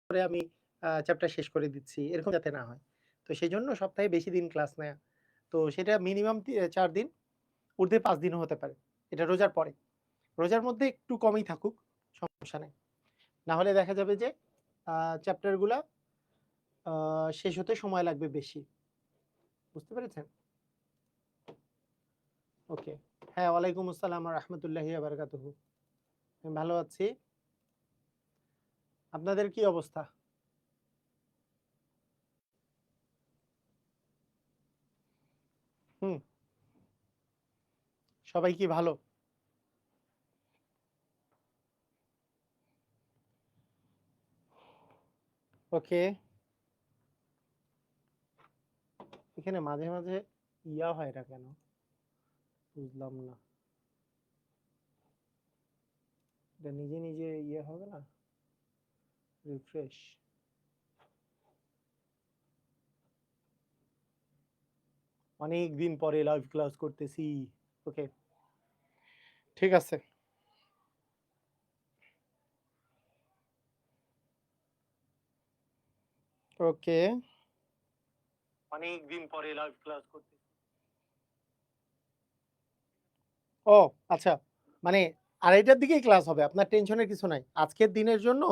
করে আমি চ্যাপ্টার শেষ করে দিচ্ছি। এরকম যাতে না হয়। তো সেজন্য সপ্তাহে বেশি দিন ক্লাস নেয়া। তো সেটা মিনিমাম ৪ দিন, ঊর্ধ্বে ৫ দিনও হতে পারে। এটা রোজার পরে। রোজার মধ্যে একটু কমই থাকুক, সমস্যা নাই। না হলে দেখা যাবে যে আ চ্যাপ্টার গুলা আ শেষ হতে সময় লাগবে বেশি। বুঝতে পেরেছেন? ওকে। হ্যাঁ, ওয়ালাইকুম আসসালাম ওয়া রাহমাতুল্লাহি ওয়া বারাকাতুহু। আমি ভালো আছি। আপনাদের কি অবস্থা? হুম, সবাই কি ভালো? ওকে। এখানে মাঝে, মাঝে হয় না কেন? বুঝলাম না। এটা নিজে, নিজে হবে না? রিফ্রেশ। অনেকদিন পরে লাইভ ক্লাস করতেছি। ওকে, ঠিক আছে। ওকে। অনেকদিন পরে লাইভ ক্লাস করতেছি। ও আচ্ছা। মানে ২:৩০ দিকেই ক্লাস হবে। আপনার টেনশনের কিছু নাই। আজকের দিনের জন্য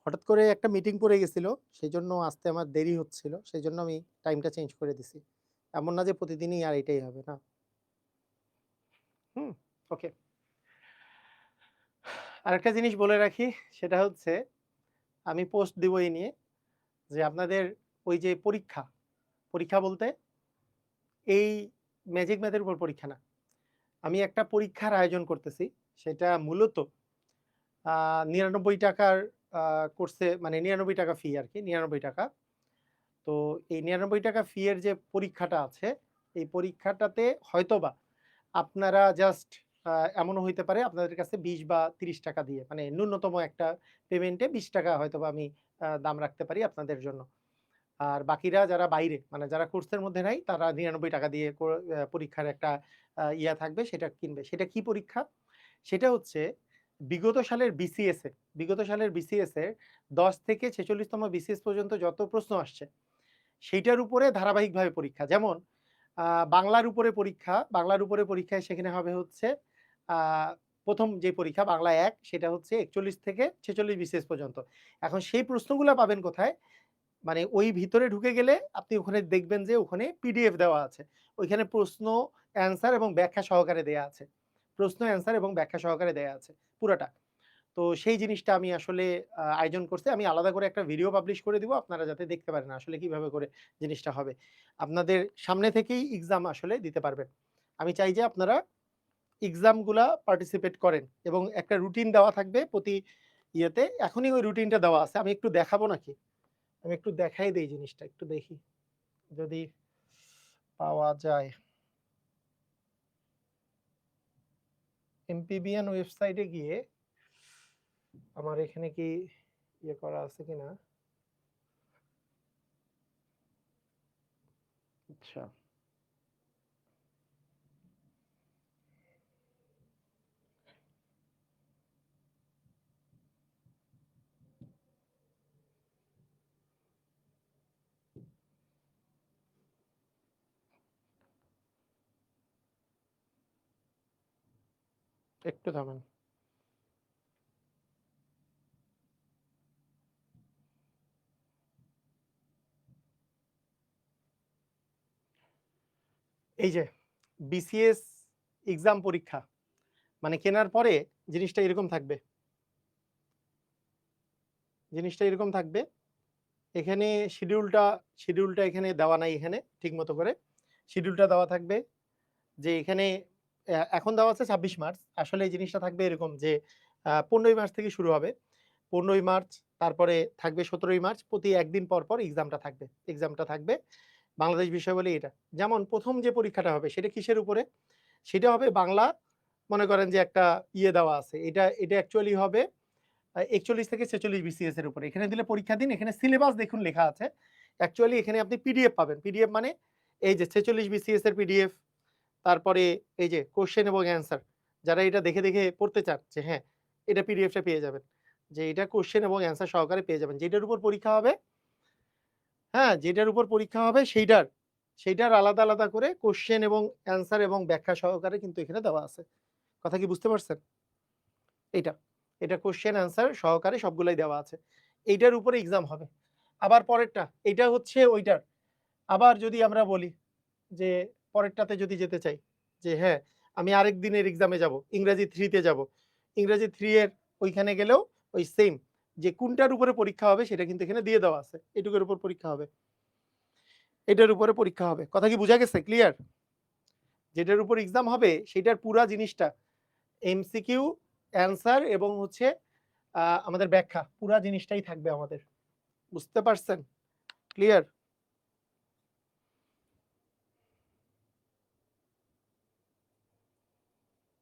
হঠাৎ করে একটা মিটিং পড়ে গেছিল। সেজন্য আসতে আমার দেরি হচ্ছিল। সেজন্য আমি টাইমটা চেঞ্জ করে দিছি। এমন না যে প্রতিদিনই আর এটাই হবে না। হুম? ওকে। আরেকটা জিনিস বলে রাখি সেটা হচ্ছে আমি পোস্ট দিব এই নিয়ে যে আপনাদের ওই যে পরীক্ষা, পরীক্ষা বলতে এই ম্যাজিক ম্যাথের উপর পরীক্ষা না। আমি একটা পরীক্ষার আয়োজন করতেছি। সেটা মূলত ৳৯৯ কোর্সে মানে ৳৯৯ ফি আরকি, ৳৯৯। তো এই ৳৯৯ ফি এর যে পরীক্ষাটা আছে, এই পরীক্ষাটাতে হয়তোবা আপনারা জাস্ট এমনও হইতে পারে আপনাদের কাছে ২০ বা ৳৩০ দিয়ে মানে ন্যূনতম একটা পেমেন্টে ৳২০ হয়তোবা আমি দাম রাখতে পারি আপনাদের জন্য। আর বাকিরা যারা বাইরে মানে যারা কোর্সের মধ্যে নাই তারা ৳৯৯ দিয়ে পরীক্ষার একটা থাকবে সেটা কিনবে। সেটা কি পরীক্ষা? সেটা হচ্ছে বিগত সালের বিসিএস এর বিগত সালের বিসিএস এর ১০ থেকে ৪৬ তম বিসিএস পর্যন্ত যত প্রশ্ন আসছে, সেইটার উপরে ধারাবাহিকভাবে পরীক্ষা। যেমন আ বাংলার উপরে পরীক্ষায় সেখানে হবে হচ্ছে আ ১ম যে পরীক্ষা বাংলা ১ সেটা হচ্ছে ৪১ থেকে ৪৬ বিসিএস পর্যন্ত। এখন সেই প্রশ্নগুলা পাবেন কোথায়? মানে ওই ভিতরে ঢুকে গেলে আপনি ওখানে দেখবেন যে ওখানে পিডিএফ দেওয়া আছে। ওইখানে প্রশ্ন, অ্যান্সার এবং ব্যাখ্যা সহকারে দেয়া আছে। প্রশ্ন, অ্যান্সার এবং ব্যাখ্যা সহকারে দেয়া আছে পুরাটা। তো সেই জিনিসটা আমি আসলে আয়োজন করছি। আমি আলাদা করে একটা ভিডিও পাবলিশ করে দিব আপনারা যাতে দেখতে পারেন আসলে কিভাবে করে জিনিসটা হবে। আপনাদের সামনে থেকেই এক্সাম আসলে দিতে পারবেন। আমি চাই যে আপনারা এক্সাম গুলা পার্টিসিপেট করেন এবং একটা রুটিন দেওয়া থাকবে প্রতি ইয়েতে। এখনই ওই রুটিনটা দেওয়া আছে। আমি একটু দেখাবো নাকি? আমি একটু দেখাই দেই জিনিসটা। একটু দেখি যদি পাওয়া যায়। এমপিবিএন ওয়েবসাইটে গিয়ে আমার এখানে কি করা আছে কিনা? আচ্ছা, একটু থামেন। এই যে বিসিএস এক্সাম পরীক্ষা মানে কেনার পরে জিনিসটা এরকম থাকবে। জিনিসটা এরকম থাকবে। এখানে শিডিউলটা এখানে দেওয়া নাই এখানে ঠিকমতো করে। শিডিউলটা দেওয়া থাকবে যে এখানে এখন দেওয়া আছে ২৬ মার্চ। আসলে এই জিনিসটা থাকবে এরকম যে ১৫ই মার্চ থেকে শুরু হবে। ১৫ই মার্চ তারপরে থাকবে ১৭ই মার্চ। প্রতি ১ দিন পর, পর এক্সামটা থাকবে। এক্সামটা থাকবে বাংলাদেশ বিষয়াবলী এটা। যেমন ১ম যে পরীক্ষাটা হবে সেটা কিসের উপরে? সেটা হবে বাংলা মনে করেন যে একটা দেওয়া আছে। এটা অ্যাকচুয়ালি হবে ৪১ থেকে ৪৬ বিসিএস এর উপরে। এখানে দিলে পরীক্ষা দিন। এখানে সিলেবাস দেখুন লেখা আছে। অ্যাকচুয়ালি এখানে আপনি পিডিএফ পাবেন। পিডিএফ মানে এই যে ৪৬ বিসিএস এর পিডিএফ, তারপরে এই যে কোয়েশ্চেন এবং অ্যান্সার। যারা এটা দেখে, দেখে পড়তে চান যে হ্যাঁ, এটা পিডিএফ টা পেয়ে যাবেন। যে এটা কোশ্চেন এবং অ্যান্সার সহকারে পেয়ে যাবেন। যেটার উপর পরীক্ষা হবে, হ্যাঁ, যেটার উপর পরীক্ষা হবে সেইটার আলাদা, আলাদা করে কোশ্চেন এবং অ্যান্সার এবং ব্যাখ্যা সহকারে কিন্তু এখানে দেওয়া আছে। কথা কি বুঝতে পারছেন? এইটা। এটা কোশ্চেন অ্যান্সার সহকারে সবগুলাই দেওয়া আছে। এইটার উপরে এক্সাম হবে। আবার পরেরটা, এইটা হচ্ছে ওইটার। আবার যদি আমরা বলি যে পরেরটাতে যদি যেতে চাই যে হ্যাঁ, আমি আরেক দিনের এক্সামে যাব, ইংরেজি 3 তে যাব। ইংরেজি 3 এর ওইখানে গেলেও ওই সেম যে কোনটার উপরে পরীক্ষা হবে সেটা কিন্তু এখানে দিয়ে দেওয়া আছে। এটুকুর উপর পরীক্ষা হবে। এটার উপরে পরীক্ষা হবে। কথা কি বুঝা গেছে? ক্লিয়ার? যেটার উপর এক্সাম হবে সেটার পুরা জিনিসটা এমসিকিউ, অ্যান্সার এবং হচ্ছে আমাদের ব্যাখ্যা পুরা জিনিসটাই থাকবে আমাদের। বুঝতে পারছেন? ক্লিয়ার?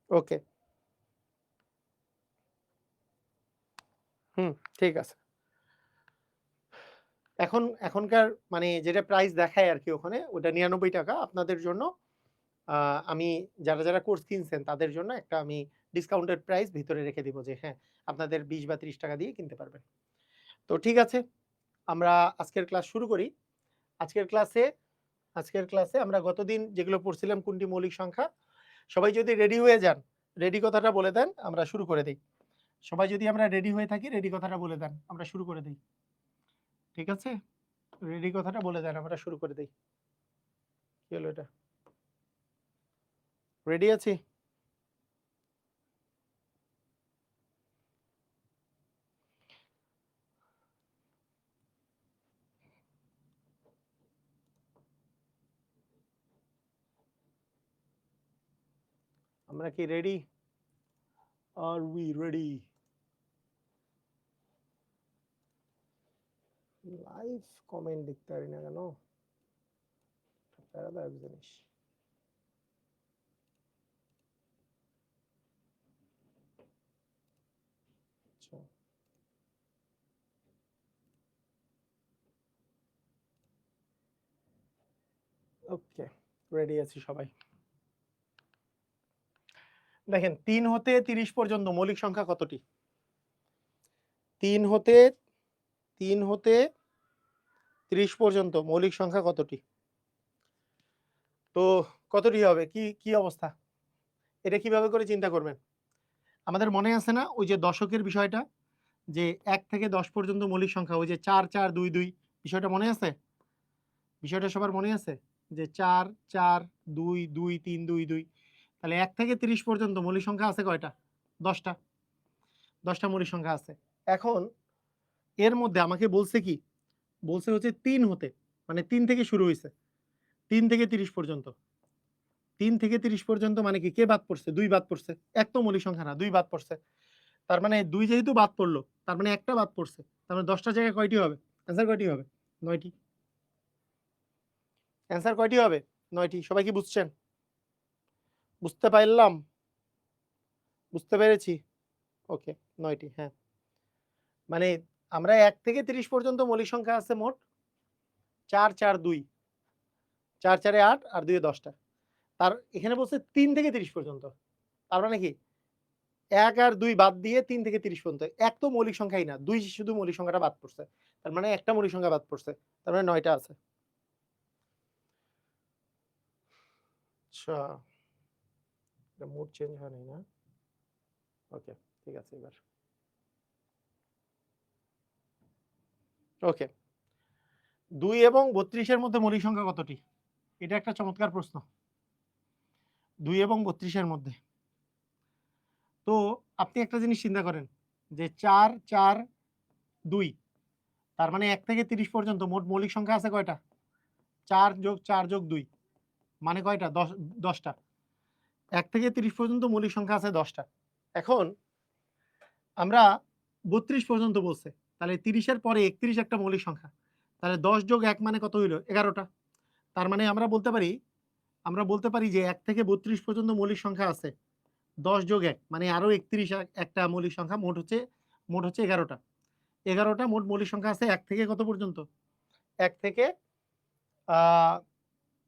ওকে। ঠিক আছে। এখনকার মানে যেটা প্রাইস দেখায় আরকি ওখানে ওটা ৯৯ টাকা আপনাদের জন্য। আমি যারা কোর্স কিনছেন তাদের জন্য একটা আমি ডিসকাউন্টেড প্রাইস ভিতরে রেখে দিব যে হ্যাঁ, আপনাদের ২০ বা ৩০ টাকা দিয়ে কিনতে পারবেন। তো ঠিক আছে, আমরা আজকের ক্লাস শুরু করি। আজকের ক্লাসে আজকের ক্লাসে আমরা গতদিন যেগুলো পড়ছিলাম কোনটি মৌলিক সংখ্যা, সবাই যদি রেডি হয়ে যান, রেডি কথাটা বলে দেন, আমরা শুরু করে দেই। সবাই যদি আমরা রেডি হয়ে থাকি, রেডি কথাটা বলে দেন, আমরা শুরু করে দেই। ঠিক আছে? রেডি কথাটা বলে দেন, আমরা শুরু করে দেই। কি হলো এটা? রেডি আছি? আমরা কি ready? Are we ready? Live comment দেখতে পারি না কেন? প্যারাদায়ক জিনিস। আচ্ছা, ওকে, রেডি আছি সবাই। দেখেন ৩ হতে ৩০ পর্যন্ত মৌলিক সংখ্যা কতটি? ৩ হতে ৩০ পর্যন্ত মৌলিক সংখ্যা কতটি? তো কতটি হবে? কি অবস্থা? এটা কিভাবে করে চিন্তা করবেন? আমাদের মনে আছে না ওই যে দশকের বিষয়টা? যে ১ থেকে ১০ পর্যন্ত মৌলিক সংখ্যা ওই যে ৪, ৪, ২, ২ বিষয়টা মনে আছে? বিষয়টা সবার মনে আছে? যে ৪, ৪, ২, ২, ৩, ২, ২। তাহলে ১ থেকে ৩০ পর্যন্ত মৌলিক সংখ্যা আছে কয়টা? ১০ টা। ১০ টা মৌলিক সংখ্যা আছে। এখন এর মধ্যে আমাকে বলছে কি? বলছে হচ্ছে ৩ হতে। মানে ৩ থেকে শুরু হইছে। ৩ থেকে ৩০ পর্যন্ত। ৩ থেকে ৩০ পর্যন্ত মানে কি? কে বাদ পড়ছে? ২ বাদ পড়ছে। ১ তো মৌলিক সংখ্যা না, ২ বাদ পড়ছে। তার মানে ২ যেহেতু বাদ পড়ল, তার মানে ১ টা বাদ পড়ছে। তার মানে ১০ টার জায়গায় কয়টি হবে? অ্যান্সার কয়টি হবে? ৯ টি। অ্যান্সার কয়টি হবে? ৯ টি। সবাই কি বুঝছেন? বুঝতে পারলাম? বুঝতে পেরেছি? ওকে, ৯ টি, হ্যাঁ। মানে আমরা ১ থেকে ৩০ পর্যন্ত মৌলিক সংখ্যা আছে মোট ৪, ৪, ২। ৪, ৪ এ ৮ আর ২ এ ১০ টা। তার এখানে বলছে ৩ থেকে ৩০ পর্যন্ত। তার মানে কি? ১ আর ২ বাদ দিয়ে ৩ থেকে ৩০ পর্যন্ত। ১ তো মৌলিক সংখ্যাই না। ২ শুধু মৌলিক সংখ্যাটা বাদ পড়ছে। তার মানে একটা মৌলিক সংখ্যা বাদ পড়ছে। তার মানে ৯ টা আছে। আচ্ছা, এটা মুড চেঞ্জ হয় নাই না? ওকে, ঠিক আছে এবার। ওকে। ২ এবং ৩২ এর মধ্যে মৌলিক সংখ্যা কতটি? এটা একটা চমৎকার প্রশ্ন। ২ এবং ৩২ এর মধ্যে। তো আপনি একটা জিনিস চিন্তা করেন যে ৪, ৪, ২ তার মানে ১ থেকে ৩০ পর্যন্ত মোট মৌলিক সংখ্যা আছে কয়টা? ৪ যোগ ৪ যোগ ২ মানে কয়টা? ১০ টা। ১ থেকে ৩০ পর্যন্ত মৌলিক সংখ্যা আছে ১০ টা। এখন আমরা ৩২ পর্যন্ত বলছে। তাহলে ৩০ এর পরে ৩১ একটা মৌলিক সংখ্যা। তাহলে ১০ যোগ ১ মানে কত হইল? ১১ টা। তার মানে আমরা বলতে পারি যে ১ থেকে ৩২ পর্যন্ত মৌলিক সংখ্যা আছে। ১০ যোগ ১ মানে আরো ৩১ একটা মৌলিক সংখ্যা মোট হচ্ছে ১১ টা। ১১ টা মোট মৌলিক সংখ্যা আছে ১ থেকে কত পর্যন্ত? ১ থেকে আ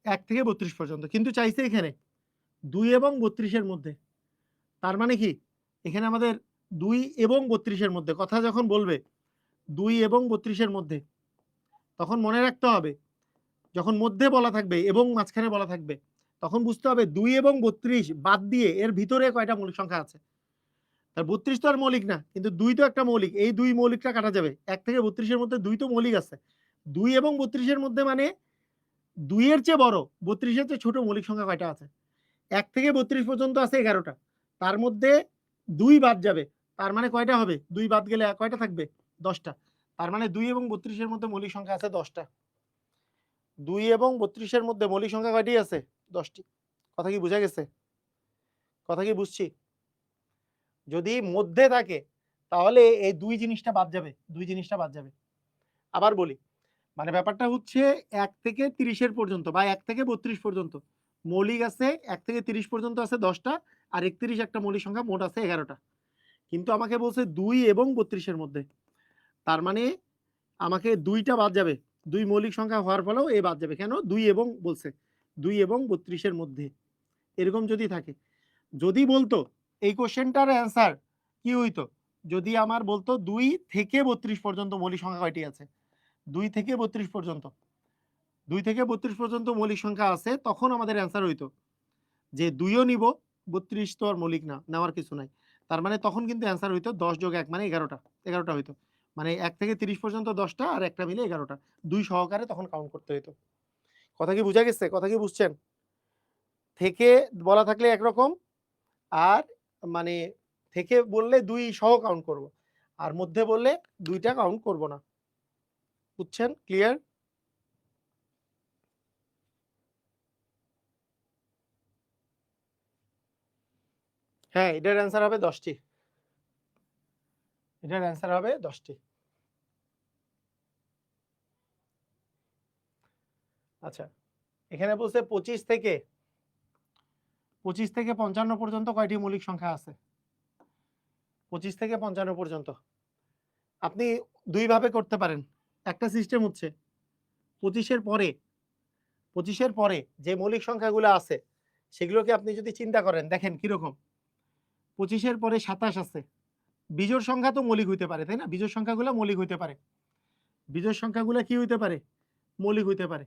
১ থেকে ৩২ পর্যন্ত। কিন্তু চাইছে এখানে ২ এবং ৩২ এর মধ্যে। তার মানে কি? এখানে আমাদের 2 এবং 32-এর মধ্যে কথা যখন বলবে 2 এবং 32-এর মধ্যে, তখন মনে রাখতে হবে যখন মধ্যে বলা থাকবে এবং মাঝখানে বলা থাকবে, তখন বুঝতে হবে 2 এবং 32 বাদ দিয়ে এর ভিতরে কয়টা মৌলিক সংখ্যা আছে। আর 32 তো আর মৌলিক না, কিন্তু 2 তো একটা মৌলিক। এই 2 মৌলিকটা কাটা যাবে। 1 থেকে 32-এর মধ্যে 2 তো মৌলিক আছে। 2 এবং 32-এর মধ্যে মানে 2 এর চেয়ে বড়, 32-এর চেয়ে ছোট মৌলিক সংখ্যা কয়টা আছে? 1 থেকে 32 পর্যন্ত আছে 11টা। তার মধ্যে 2 বাদ যাবে। তার মানে কয়টা হবে? 2 বাদ গেলে কয়টা থাকবে? 10টা। তার মানে 2 এবং 32-এর মধ্যে মৌলিক সংখ্যা আছে 10টা। 2 এবং 32-এর মধ্যে মৌলিক সংখ্যা কয়টি আছে? 10টি। কথা কি বুঝা গেছে? কথা কি বুঝছি? যদি মধ্যে থাকে তাহলে এই 2 জিনিসটা বাদ যাবে। 2 জিনিসটা বাদ যাবে। আবার বলি, মানে ব্যাপারটা হচ্ছে 1 থেকে 30-এর পর্যন্ত বা 1 থেকে 32 পর্যন্ত মৌলিক আছে, 1 থেকে 30 পর্যন্ত আছে 10টা, আর 31 একটা মৌলিক সংখ্যা, মোট আছে 11টা। কিন্তু আমাকে বলছে 2 এবং 32-এর মধ্যে। তার মানে আমাকে 2টা বাদ যাবে। 2 মৌলিক সংখ্যা হওয়ার ফলেও এ বাদ যাবে। কেন? 2 এবং বলছে। 2 এবং 32-এর মধ্যে। এরকম যদি থাকে। যদি বলতো এই কোশ্চেনটার অ্যান্সার কি হইতো? যদি আমার বলতো 2 থেকে 32 পর্যন্ত মৌলিক সংখ্যা কয়টি আছে? 2 থেকে 32 পর্যন্ত। 2 থেকে 32 পর্যন্ত মৌলিক সংখ্যা আছে, তখন আমাদের অ্যান্সার হইতো যে 2ও নিব, 32 তো আর মৌলিক না, নেওয়ার কিছু নাই। তার মানে তখন কিন্তু অ্যান্সার হইতো 10 যোগ 1 মানে 11টা। 11টা হইতো। মানে 1 থেকে 30 পর্যন্ত 10টা আর একটা মিলে 11টা। 2 সহকারে তখন কাউন্ট করতে হইতো। কথা কি বুঝা গেছে? কথা কি বুঝছেন? থেকে বলা থাকলে একরকম, আর মানে থেকে বললে 2 সহ কাউন্ট করব। আর মধ্যে বললে 2টা কাউন্ট করব না। বুঝছেন? ক্লিয়ার? হ্যাঁ, এটার অ্যান্সার হবে 10টি। এটার অ্যান্সার হবে 10টি। আচ্ছা, এখানে বলছে 25 থেকে 55 পর্যন্ত কয়টি মৌলিক সংখ্যা আছে? 25 থেকে 55 পর্যন্ত আপনি 2 ভাবে করতে পারেন। একটা সিস্টেম হচ্ছে 25-এর পরে 25-এর পরে যে মৌলিক সংখ্যাগুলো আছে সেগুলোকে আপনি যদি চিন্তা করেন, দেখেন কিরকম। 25-এর পরে 27 আছে। বিজোড় সংখ্যা তো মৌলিক হইতে পারে, তাই না? বিজোড় সংখ্যাগুলো মৌলিক হইতে পারে। বিজোড় সংখ্যাগুলো কি হইতে পারে? মৌলিক হইতে পারে।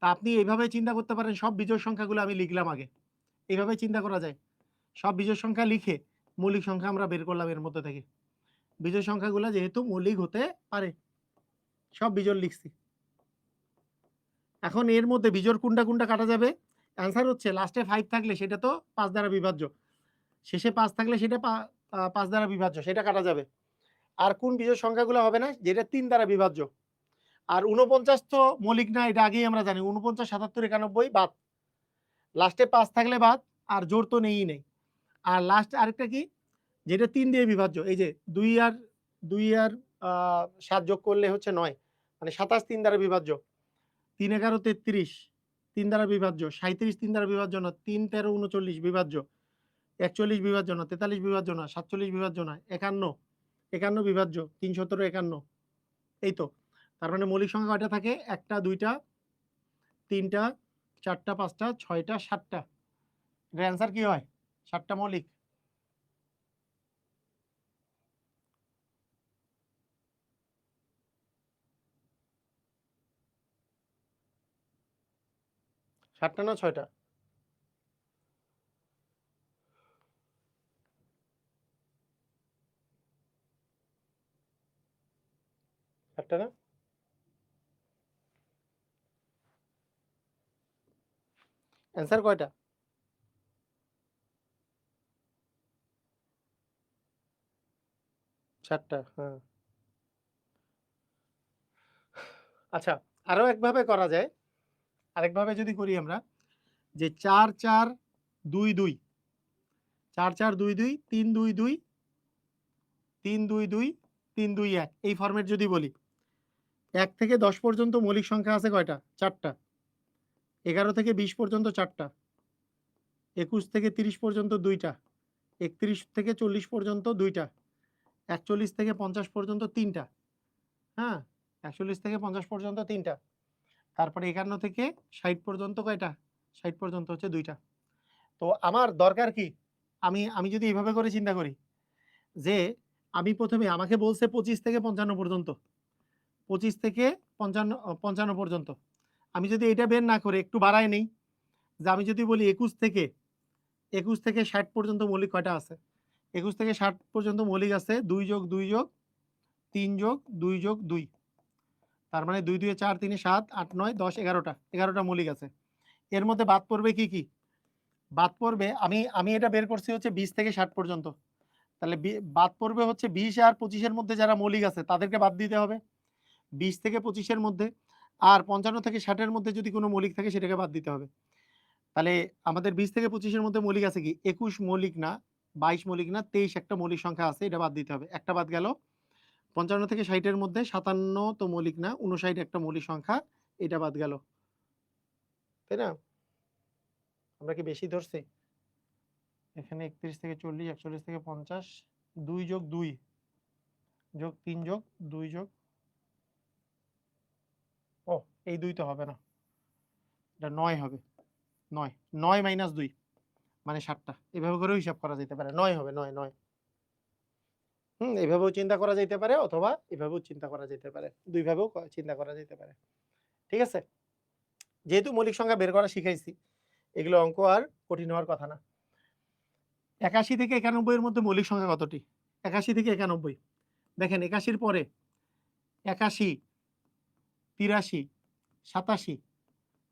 তা আপনি এইভাবে চিন্তা করতে পারেন, সব বিজোড় সংখ্যাগুলো আমি লিখলাম আগে। এইভাবে চিন্তা করা যায়। সব বিজোড় সংখ্যা লিখে মৌলিক সংখ্যা আমরা বের করলাম এর মধ্যে থেকে। বিজোড় সংখ্যাগুলো যেহেতু মৌলিক হতে পারে, সব বিজোড় লিখছি। এখন এর মধ্যে বিজোড় কোনটা কোনটা কাটা যাবে? অ্যান্সার হচ্ছে লাস্টে 5 থাকলে সেটা তো 5 দ্বারা বিভাজ্য। শেষে 5 থাকলে সেটা 5 দ্বারা বিভাজ্য, সেটা কাটা যাবে। আর কোন বিজোড় সংখ্যাগুলো হবে না? যেটা 3 দ্বারা বিভাজ্য। আর 49 তো মৌলিক না, এটা আগেই আমরা জানি। 49, 77, 91 বাদ। লাস্টে 5 থাকলে বাদ, আর জোড় তো নেই নেই। আর লাস্ট আরেকটা কি, যেটা 3 দিয়ে বিভাজ্য। এই যে 2 আর 7 যোগ করলে হচ্ছে 9, মানে 27 3 দ্বারা বিভাজ্য। 3 11 33 3 দ্বারা বিভাজ্য। 37 3 দ্বারা বিভাজ্য না। 3 13 39 বিভাজ্য। 41 বিভাজ্য না। 43 বিভাজ্য না। 47 বিভাজ্য না। 51 51 বিভাজ্য। 3 17 51। এই তো। তার মানে মৌলিক সংখ্যা কয়টা থাকে? 1টা 2টা 3টা 4টা 5টা 6টা 7টা। এর অ্যান্সার কি হয়? 7টা মৌলিক। 7টা না 6টা? 7টা না? অ্যান্সার কয়টা? 7টা, হ্যাঁ। আচ্ছা, আরো একভাবে করা যায়। আরেকভাবে যদি করি আমরা, যে 4 4 2 2 4 4 2 2 3 2 2 3 2 2 3 2 1, এই ফরম্যাট যদি বলি। 1 থেকে 10 পর্যন্ত মৌলিক সংখ্যা আছে কয়টা? 4টা। 11 থেকে 20 পর্যন্ত 4টা। 21 থেকে 30 পর্যন্ত 2টা। 31 থেকে 40 পর্যন্ত 2টা। 41 থেকে 50 পর্যন্ত 3টা। হ্যাঁ? 41 থেকে 50 পর্যন্ত 3টা। তারপরে 51 থেকে 60 পর্যন্ত কয়টা? 60 পর্যন্ত হচ্ছে 2টা। তো আমার দরকার কি? আমি যদি এইভাবে করে চিন্তা করি যে আমি প্রথমে আমাকে বলছে 25 থেকে 55 পর্যন্ত। 25 থেকে 55 পর্যন্ত। আমি যদি এটা বের না করে একটু বাড়ায় নেই, যে আমি যদি বলি 21 থেকে 60 পর্যন্ত মৌলিক কয়টা আছে? 21 থেকে 60 পর্যন্ত মৌলিক আছে 2 যোগ 2 যোগ 3 যোগ 2 যোগ 2। তার মানে 2 2 4 3 7 8 9 10 11টা। 11টা মৌলিক আছে। এর মধ্যে বাদ পড়বে কি, কি? বাদ পড়বে আমি এটা বের করছি হচ্ছে 20 থেকে 60 পর্যন্ত। তাহলে বাদ পড়বে হচ্ছে 20 আর 25 এর মধ্যে যারা মৌলিক আছে তাদেরকে বাদ দিতে হবে। 20 থেকে 25 এর মধ্যে, আর 55 থেকে 60 এর মধ্যে যদি কোনো মৌলিক থাকে সেটাকে বাদ দিতে হবে। তাহলে আমাদের 20 থেকে 25 এর মধ্যে মৌলিক আছে কি? 21 মৌলিক না, 22 মৌলিক না, 23 একটা মৌলিক সংখ্যা আছে, এটা বাদ দিতে হবে। একটা বাদ গেল। 55 থেকে 60 এর মধ্যে 57 তো মৌলিক না, 59 একটা মৌলিক সংখ্যা, এটা বাদ গেল। তাই না? আমরা কি বেশি ধরছি? এখানে 31 থেকে 40, 41 থেকে 50, 2 যোগ 2 যোগ 3 যোগ 2 যোগ, ও এই 2 তো হবে না, এটা 9 হবে। 9 9 মাইনাস 2 মানে 7টা। এভাবে করেও হিসাব করা যেতে পারে। 9 হবে, 9 9। এভাবেও চিন্তা করা যেতে পারে অথবা এভাবেও চিন্তা করা যেতে পারে। 2 ভাবেও চিন্তা করা যেতে পারে। ঠিক আছে? যেহেতু মৌলিক সংখ্যা বের করা শিখাইছি, এগুলো অঙ্ক আর কঠিন হওয়ার কথা না। 81 থেকে 91 এর মধ্যে মৌলিক সংখ্যা কতটি? 81 থেকে 91। দেখেন 81 এর পরে 81, 83, 87,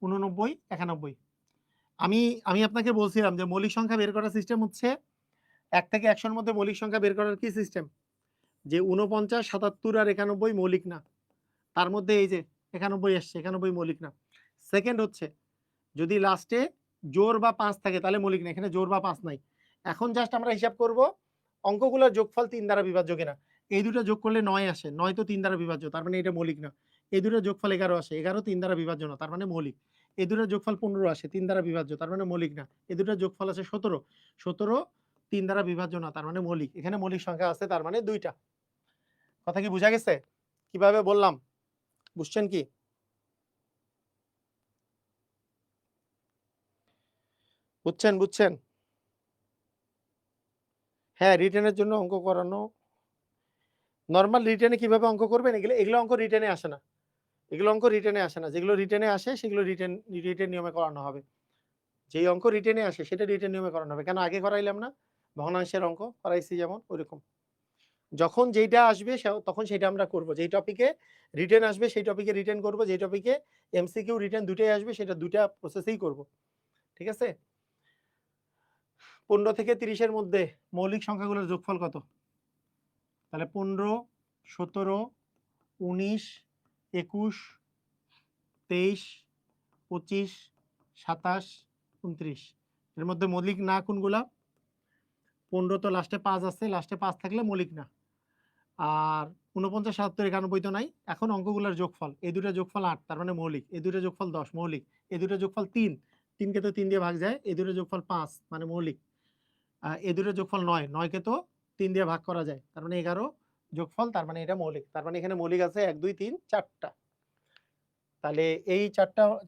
89, 91। আমি আপনাকে বলছিলাম যে মৌলিক সংখ্যা বের করার সিস্টেম হচ্ছে 1 থেকে 100 এর মধ্যে মৌলিক সংখ্যা বের করার কি সিস্টেম? যে 49, 77 আর 91 মৌলিক না। তার মধ্যে এই যে 91 এসছে, 91 মৌলিক না। সেকেন্ড হচ্ছে যদি লাস্টে জোড় বা 5 থাকে তাহলে মৌলিক না। এখানে জোড় বা 5 নাই। এখন জাস্ট আমরা হিসাব করব অঙ্কগুলোর যোগফল 3 দ্বারা বিভাজ্য কিনা। এই দুটো যোগ করলে 9 আসে। 9 তো 3 দ্বারা বিভাজ্য, তার মানে এটা মৌলিক না। এই দুটোর যোগফল 11 আসে। 11 3 দ্বারা বিভাজ্য না, তার মানে মৌলিক। এই দুটোর যোগফল 15 আসে, 3 দ্বারা বিভাজ্য, তার মানে মৌলিক না। এই দুটোর যোগফল আছে 17। 17 3 দ্বারা বিভাজ্য না, তার মানে মৌলিক। এখানে মৌলিক সংখ্যা আছে, তার মানে 2টা। কথা কি বোঝা গেছে? কিভাবে বললাম? বুঝছেন কি? বুঝছেন? হ্যাঁ, রিটেনের জন্য অঙ্ক করানো। নরমাল রিটেনে কিভাবে অঙ্ক করবেন? এগুলো অঙ্ক রিটেনে আসে না। এগুলো অঙ্ক রিটেনে আসে না। যেগুলো রিটেনে আসে সেগুলো রিটেন নিয়মে করানো হবে। যেই অঙ্ক রিটেনে আসে সেটা রিটেন নিয়মে করানো হবে। কেন আগে করাইলাম না? ভগ্নাংশের অঙ্ক করাইছি যেমন ওইরকম। যখন যেইটা আসবে তখন সেটা আমরা করব। যেই টপিকে রিটেন আসবে সেই টপিকে রিটেন করব, যেই টপিকে এমসিকিউ রিটেন দুটোই আসবে সেটা দুটা প্রসেসেই করব। ঠিক আছে? 15 থেকে 30 এর মধ্যে মৌলিক সংখ্যাগুলোর যোগফল কত? তাহলে 15, 17, 19, 21, 23, 25, 27, 29। এর মধ্যে মৌলিক না কোনগুলা? 15 তো লাস্টে 5 আছে, লাস্টে 5 থাকলে মৌলিক না। আর 49, 77, 91 তো নাই। এখন অঙ্কগুলোর যোগফল, এই দুটো যোগফল 8, তার মানে মৌলিক। এই দুটো যোগফল 10, মৌলিক। এই দুটো যোগফল 3, 3 কে তো 3 দিয়ে ভাগ যায়। এই দুটো যোগফল 5, মানে মৌলিক। এই দুটো যোগফল 9, 9 কে তো 3 দিয়ে ভাগ করা যায়, তার মানে 11 যোগফল, তার মানে এটা মৌলিক। তার মানে এখানে মৌলিক আছে 1 2 3 4টা। তাহলে এই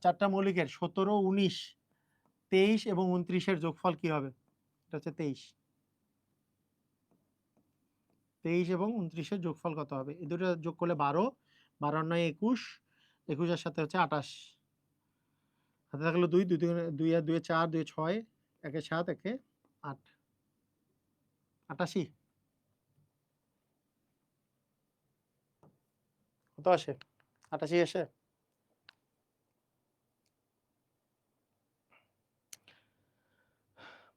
চারটা মৌলিকের 17, 19, 23 এবং 29 এর যোগফল কি হবে? এটা হচ্ছে 23। 23 এবং 29 এর যোগফল কত হবে? এই দুটো যোগ করলে 12, 12 আর 9 21, 21 এর সাথে হচ্ছে 28। হাতে থাকলো 2, 2 আর 2 এ 4, 2 এ 6, 1 এ 7, 1 এ 8, 88। কত আসে? 88 আসে।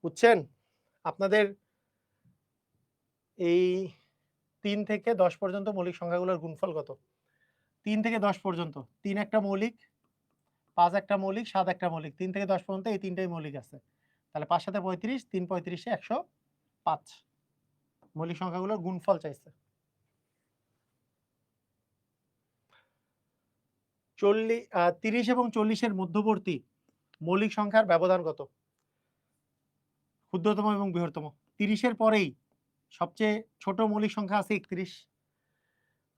বুঝছেন? আপনাদের এই 3 থেকে 10 পর্যন্ত মৌলিক সংখ্যাগুলোর গুণফল কত? 3 থেকে 10 পর্যন্ত 3 একটা মৌলিক, 5 একটা মৌলিক, 7 একটা মৌলিক। 3 থেকে 10 পর্যন্ত এই তিনটাই মৌলিক আছে। তাহলে 5 7 35, 3 35 এ 105। মৌলিক সংখ্যাগুলোর গুণফল চাইছে। 30 এবং 40 এর মধ্যবর্তী মৌলিক সংখ্যার ব্যবধান কত? ক্ষুদ্রতম এবং বৃহত্তম। 30 এর পরেই সবচেয়ে ছোট মৌলিক সংখ্যা আছে 31।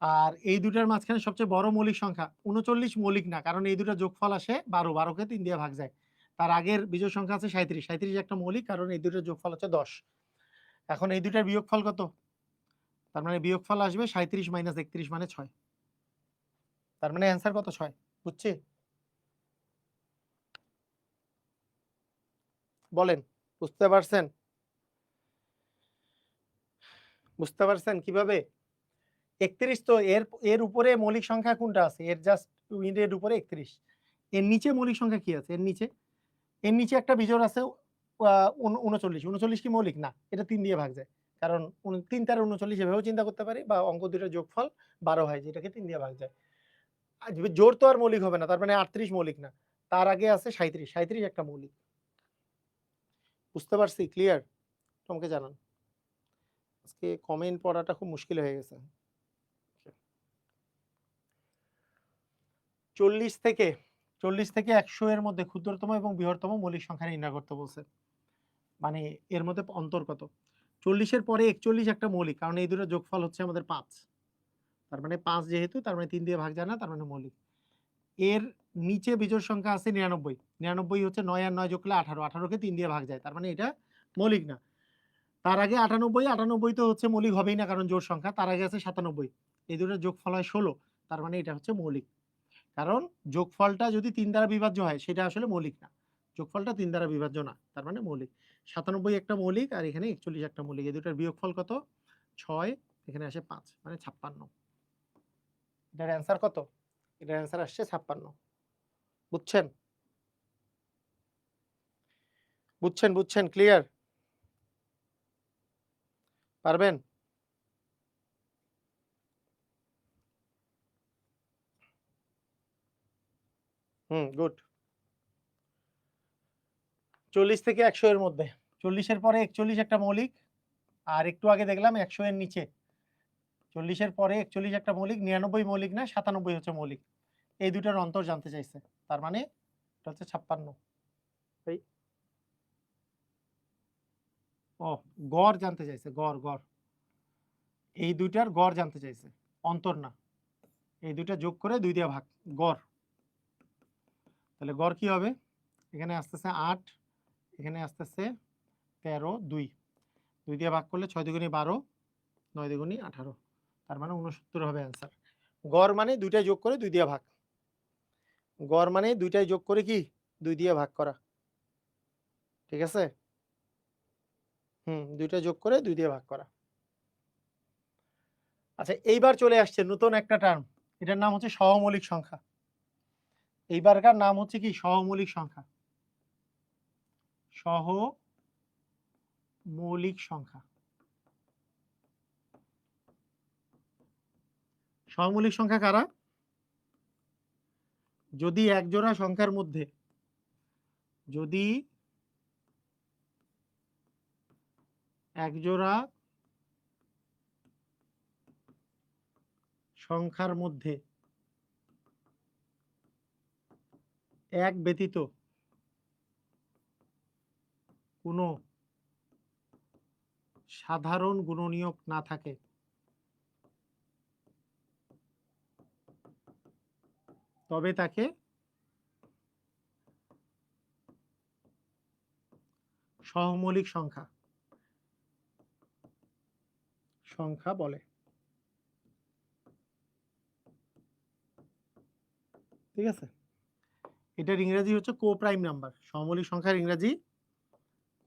আর এই দুটার মাঝখানে সবচেয়ে বড় মৌলিক সংখ্যা 39 মৌলিক না, কারণ এই দুটো যোগফল আসে 12, 12 কে 3 দিয়ে ভাগ যায়। তার আগের বিজোড় সংখ্যা আছে 37, 37 একটা মৌলিক, কারণ এই দুটোর যোগফল হচ্ছে 10। এখন এই দুটার বিয়োগফল কত? তার মানে বিয়োগফল আসবে 37 মাইনাস 31 মানে 6। তার মানে অ্যান্সার কত? 6। বুঝছি? বলেন, বুঝতে পারছেন? বুঝতে পারছেন কিভাবে? 31 তো এর উপরে মৌলিক সংখ্যা কোনটা আছে? এর জাস্ট এর উপরে 31। এর নিচে মৌলিক সংখ্যা কি আছে? এর নিচে একটা বিজোড় আছে 39। 39 কি মৌলিক? না, এটা 3 দিয়ে ভাগ যায়। কারণ 3 তার 39 এভাবেও চিন্তা করতে পারি, বা অঙ্ক দুটোর যোগফল 12 হয়, যেটাকে 3 দিয়ে ভাগ যায়। জোড় তো আর মৌলিক হবে না, তার মানে 38 মৌলিক না। তার আগে আছে 37। 37 একটা মৌলিক। বুঝতে পারছি? ক্লিয়ার? তোমাকে জানান। আজকে কমেন্ট পড়াটা খুব মুশকিল হয়ে গেছে। 40 থেকে 100 এর মধ্যে ক্ষুদ্রতম এবং বৃহত্তম মৌলিক সংখ্যা নির্ণয় করতে বলছে। মানে এর মধ্যে অন্তর কত? 40 এর পরে 41 একটা মৌলিক, কারণ এই দুটোর যোগফল হচ্ছে আমাদের 5। তার মানে 5 যেহেতু, তার মানে 3 দিয়ে ভাগ যায় না, তার মানে মৌলিক। এর নিচে বিজোড় সংখ্যা আছে 99। 99 হচ্ছে 9 আর 9 যোগ করলে 18। 18 কে 3 দিয়ে ভাগ যায়, তার মানে এটা মৌলিক না। তার আগে 98। 98 তো হচ্ছে মৌলিক হবেই না, কারণ জোড় সংখ্যা। তার আগে আছে 97। এই দুটোর যোগফল হয় 16। তার মানে এটা হচ্ছে মৌলিক। কারণ যোগফলটা যদি 3 দ্বারা বিভাজ্য হয়, সেটা আসলে মৌলিক না। যোগফলটা 3 দ্বারা বিভাজ্য না, তার মানে মৌলিক। 97 একটা মৌলিক, আর এখানে 41 একটা মৌলিক। এই দুটার বিয়োগফল কত? 6। এখানে আসে 5, মানে 56। এটার অ্যান্সার কত? এটার অ্যান্সার আসছে 56। বুঝছেন? বুঝছেন? ক্লিয়ার? পারবেন? গুড। 40 থেকে 100 এর মধ্যে। 40 এর পরে 41 একটা মৌলিক, আর একটু আগে দেখলাম 100 এর নিচে। 40 এর পরে 41 একটা মৌলিক, 99 মৌলিক না, 97 হচ্ছে মৌলিক। এই দুটার অন্তর জানতে চাইছে, তার মানে এটা হচ্ছে 56। এই ও, গড় জানতে চাইছে, গড়। এই দুইটার গড় জানতে চাইছে, অন্তর না। এই দুইটা যোগ করে 2 দিয়ে ভাগ, গড়। তাহলে গড় কি হবে? এখানে আসতেছে 8, এখানে আসতেছে 13, 2 দিয়ে ভাগ করলে 6 দুগুণী 12, 9 দুগুণী 18। তার মানে 69 হবে অ্যান্সার। গড় মানে দুইটাই যোগ করে 2 দিয়ে ভাগ। গড় মানে দুইটাই যোগ করে কি 2 দিয়ে ভাগ করা। ঠিক আছে? দুইটা যোগ করে 2 দিয়ে ভাগ করা। আচ্ছা, এইবার চলে আসছে নতুন একটা টার্ম। এটার নাম হচ্ছে সহমৌলিক সংখ্যা। এইবারকার নাম হচ্ছে কি? সহমৌলিক সংখ্যা। সহমৌলিক সংখ্যা। সহমৌলিক সংখ্যা কারা? যদি একজোড়া সংখ্যার মধ্যে, যদি একজোড়া সংখ্যার মধ্যে এক ব্যতীত কোনো সাধারণ গুণনীয়ক না থাকে, তবে তাকে সহমৌলিক সংখ্যা বলে। ঠিক আছে? এটার ইংরেজি হচ্ছে কো প্রাইম নাম্বার। সহমৌলিক সংখ্যার ইংরেজি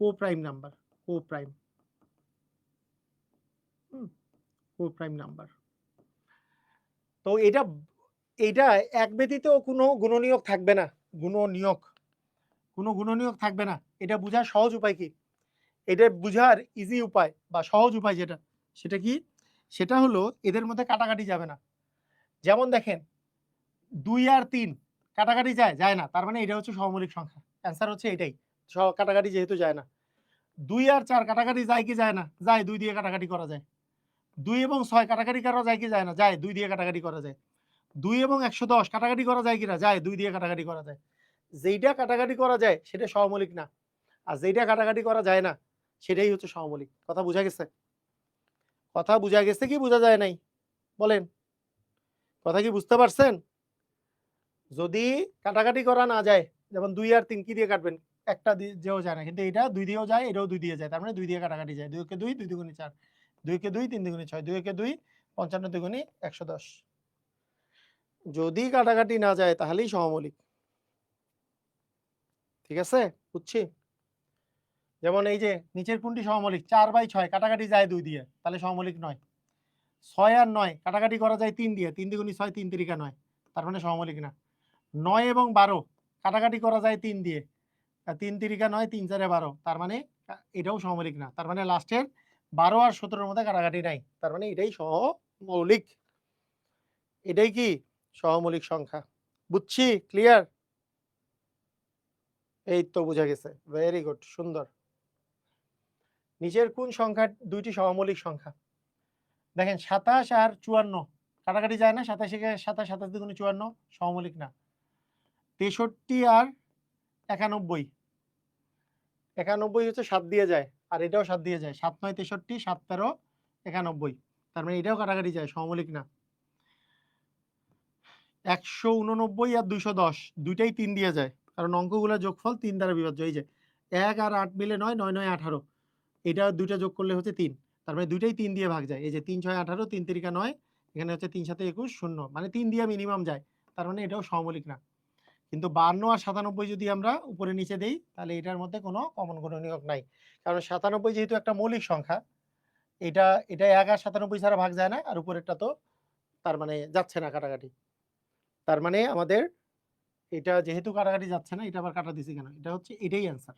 কো প্রাইম নাম্বার। কো প্রাইম নাম্বার। তো এটা এক ব্যতীত কোনো গুণনীয়ক থাকবে না। কোনো গুণনীয়ক থাকবে না। এটা বোঝার সহজ উপায় কি? এটা বুঝার ইজি উপায় বা সহজ উপায় যেটা, সেটা কি? সেটা হলো এদের মধ্যে কাটাকাটি যাবে না। যেমন দেখেন 2 আর 3 কাটাকাটি যায় না, তার মানে এটা হচ্ছে সহমৌলিক সংখ্যা। অ্যান্সার হচ্ছে এটাই। কাটাকাটি যেহেতু যায় না। 2 আর 4 কাটাকাটি যায় কি যায় না? যায়, 2 দিয়ে কাটাকাটি করা যায়। 2 এবং 6 কাটাকাটি করা যায় কি যায় না? যায়, 2 দিয়ে কাটাকাটি করা যায়। 2 এবং 110 কাটাকাটি করা যায় কিনা? যায়, 2 দিয়ে কাটাকাটি করা যায়। যেইটা কাটাকাটি করা যায় সেটা সহমৌলিক না, আর যেইটা কাটাকাটি করা যায় না সেটাই হচ্ছে সহমৌলিক। কথা বোঝা গেছে? কথা বোঝা গেছে কি বোঝা যায় নাই? বলেন, কথা কি বুঝতে পারছেন? যদি কাটাকাটি করা না যায়, যেমন 2 আর 3 কি দিয়ে কাটবেন? একটা দিয়েও যায় না, কিন্তু এটা 2 দিয়েও যায়, এটাও 2 দিয়ে যায়, তার মানে 2 দিয়ে কাটাকাটি যায়। 2 কে 2, 2 দুগুণে 4। 2 কে 2 3 দ্বিগুণে 6, 2 কে 2 55 দ্বিগুণে 110। যদি কাটাকাটি না যায় তাহলেই সহমৌলিক। ঠিক আছে, বুঝছি। যেমন এই যে নিচের কোনটি সহমৌলিক? 4/6 কাটাকাটি যায় 2 দিয়ে, তাহলে সহমৌলিক নয়। 6 আর 9 কাটাকাটি করা যায় 3 দিয়ে, 3 দ্বিগুণে 6, 3 তিরিকা 9, তার মানে সহমৌলিক না। 9 এবং 12 কাটাকাটি করা যায় 3 দিয়ে, 3 তিরিকা 9, 3 চারে 12, তার মানে এটাও সহমৌলিক না। তার মানে লাস্টের 12 আর 17 এর মধ্যে কাটাকাটি নাই, তার মানে এটাই সহমৌলিক। এটাই কি সহমৌলিক সংখ্যা। বুঝছি, ক্লিয়ার? এই তো বোঝা গেছে, ভেরি গুড, সুন্দর। নিচের কোন সংখ্যা দুইটি সহমৌলিক সংখ্যা? দেখেন 27 আর 54 কাটাকাটি যায় না, 27 কে 27, 27 দ্বিগুণে 54, সহমৌলিক না। 63 আর 91, 91 হচ্ছে 7 দিয়ে যায়, আর এটাও 7 দিয়ে যায়, 7 9 63, 7 13 91, তার মানে এটাও কাটাকাটি যায়, সহমৌলিক না। 189 আর 210 দুইটাই 3 দিয়ে যায়, কারণ অঙ্কগুলোর যোগফল 3 দ্বারা বিভাজ্য। এই যে 1 আর 8 মিলে 9, 9 9 18, এটা দুইটা যোগ করলে হচ্ছে 3, তার মানে দুইটাই 3 দিয়ে ভাগ যায়। এই যে 3 6 18, 3 তিরিকা 9, এখানে হচ্ছে 3 7 21 0, মানে 3 দিয়ে মিনিমাম যায়, তার মানে এটাও সহমৌলিক না। কিন্তু 52 আর 97 যদি আমরা উপরে নিচে দেই, তাহলে এটার মধ্যে কোনো কমন গুণনীয়ক নাই, কারণ 97 যেহেতু একটা মৌলিক সংখ্যা, এটা 1 আর 97 ছাড়া ভাগ যায় না, আর উপরেরটা তো তার মানে যাচ্ছে না কাটাকাটি, তার মানে আমাদের এটা যেহেতু কাটাকাটি যাচ্ছে না, এটা আবার কাটা দিছি কেন? এটা হচ্ছে এটাই অ্যান্সার,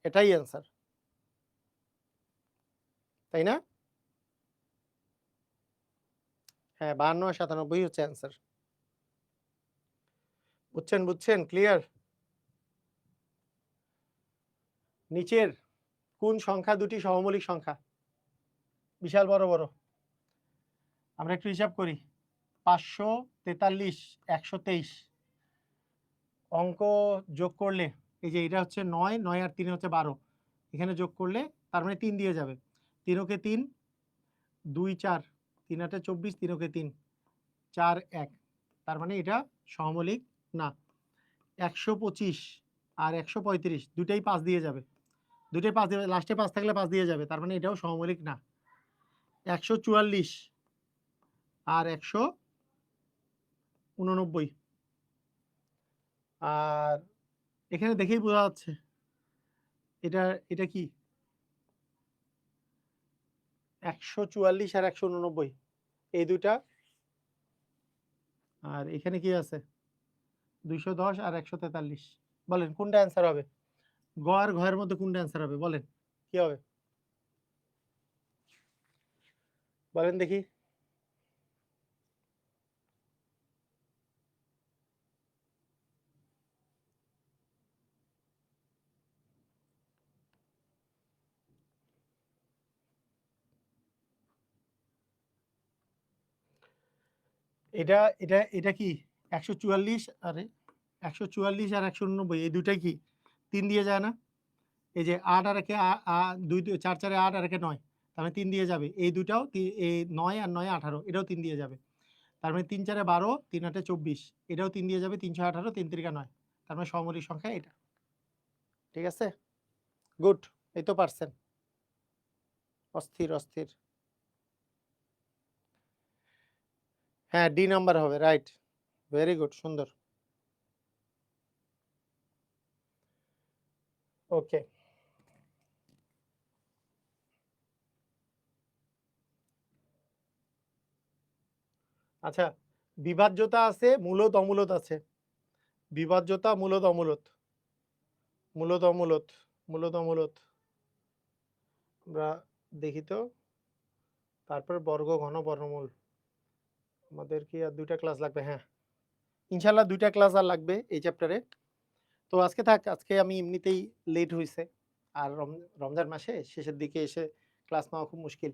এটাই অ্যান্সার, তাই না? হ্যাঁ, 52 আর 97 হচ্ছে অ্যান্সার। বুঝছেন, বুঝছেন, ক্লিয়ার? নিচের কোন সংখ্যা দুটি সহমৌলিক সংখ্যা? বিশাল বড় বড়, আমরা একটু হিসাব করি। 543, 123 অঙ্ক যোগ করলে, এই যে এটা হচ্ছে 9, 9 আর 3 হচ্ছে 12, এখানে যোগ করলে তার মানে 3 দিয়ে যাবে। 3 ওকে 3, 2 4, 3 8 24, 3 ওকে 3, 4 1, তার মানে এটা সহমৌলিক না। 125 আর 135 দুটাই 5 দিয়ে যাবে, দুটাই 5 দিয়ে, লাস্টে 5 থাকলে 5 দিয়ে যাবে, তার মানে এটাও সহমৌলিক না। 144 আর 189, আর এখানে দেখেই বোঝা যাচ্ছে এটা এটা কি 144 আর 189, এই দুইটা, আর এখানে কি আছে 210 আর 143, বলেন কোনটা অ্যান্সার হবে? গ আর ঘ এর মধ্যে কোনটা অ্যান্সার হবে, বলেন কি হবে, বলেন দেখি। এটা এটা এটা কি 144, আরে 144 আর 189, এই দুইটাই কি 3 দিয়ে যায় না? এই যে 8 আর একে 2 4 4 8 আর একে 9, তার মানে 3 দিয়ে যাবে। এই দুটাও এই 9 আর 9 18, এটাও 3 দিয়ে যাবে, তার মানে 3 4 12, 3 8 24, এটাও 3 দিয়ে যাবে, 3 6 18, 3 তিরিকা 9, তার মানে সহমৌলিক সংখ্যা এটা। ঠিক আছে, গুড, এই তো পারছেন, অস্থির অস্থির। হ্যাঁ, ডি নাম্বার হবে, রাইট, ভেরি গুড, সুন্দর। ওকে, আচ্ছা, বিভাজ্যতা আছে, মূলদ অমূলদ আছে। বিভাজ্যতা, মূলদ অমূলদ, মূলদ অমূলদ, মূলদ অমূলদ আমরা দেখি তো। তারপর বর্গ, ঘন, বর্গমূল, আমাদের কি আর 2টা ক্লাস লাগবে? হ্যাঁ, ইনশাল্লাহ 2টা ক্লাস আর লাগবে এই চ্যাপ্টারে। তো আজকে থাক, আজকে আমি এমনিতেই লেট হয়েছে, আর রমজান মাসে শেষের দিকে এসে ক্লাস নেওয়া খুব মুশকিল।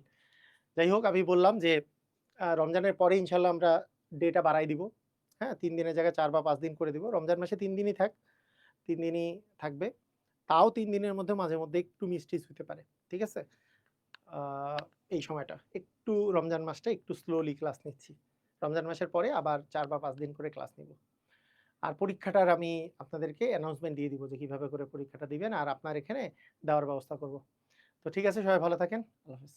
যাই হোক, আমি বললাম যে রমজানের পরে ইনশাল্লাহ আমরা ডেটা বাড়াই দিব। হ্যাঁ, 3 দিনের জায়গায় 4 বা 5 দিন করে দিব। রমজান মাসে 3 দিনই থাক, 3 দিনই থাকবে। তাও 3 দিনের মধ্যে মাঝে মধ্যে একটু মিস্টেক হতে পারে, ঠিক আছে? এই সময়টা একটু, রমজান মাসটা একটু স্লোলি ক্লাস নিচ্ছি। রমজান মাসের পরে আবার 4 বা 5 দিন করে ক্লাস নিব। আর পরীক্ষাটার আমি আপনাদেরকে অ্যানাউন্সমেন্ট দিয়ে দিব যে কিভাবে করে পরীক্ষাটা দিবেন, আর আপনার এখানে দেওয়ার ব্যবস্থা করব। তো তো ঠিক আছে, সবাই ভালো থাকেন। আল্লাহ হাফেজ।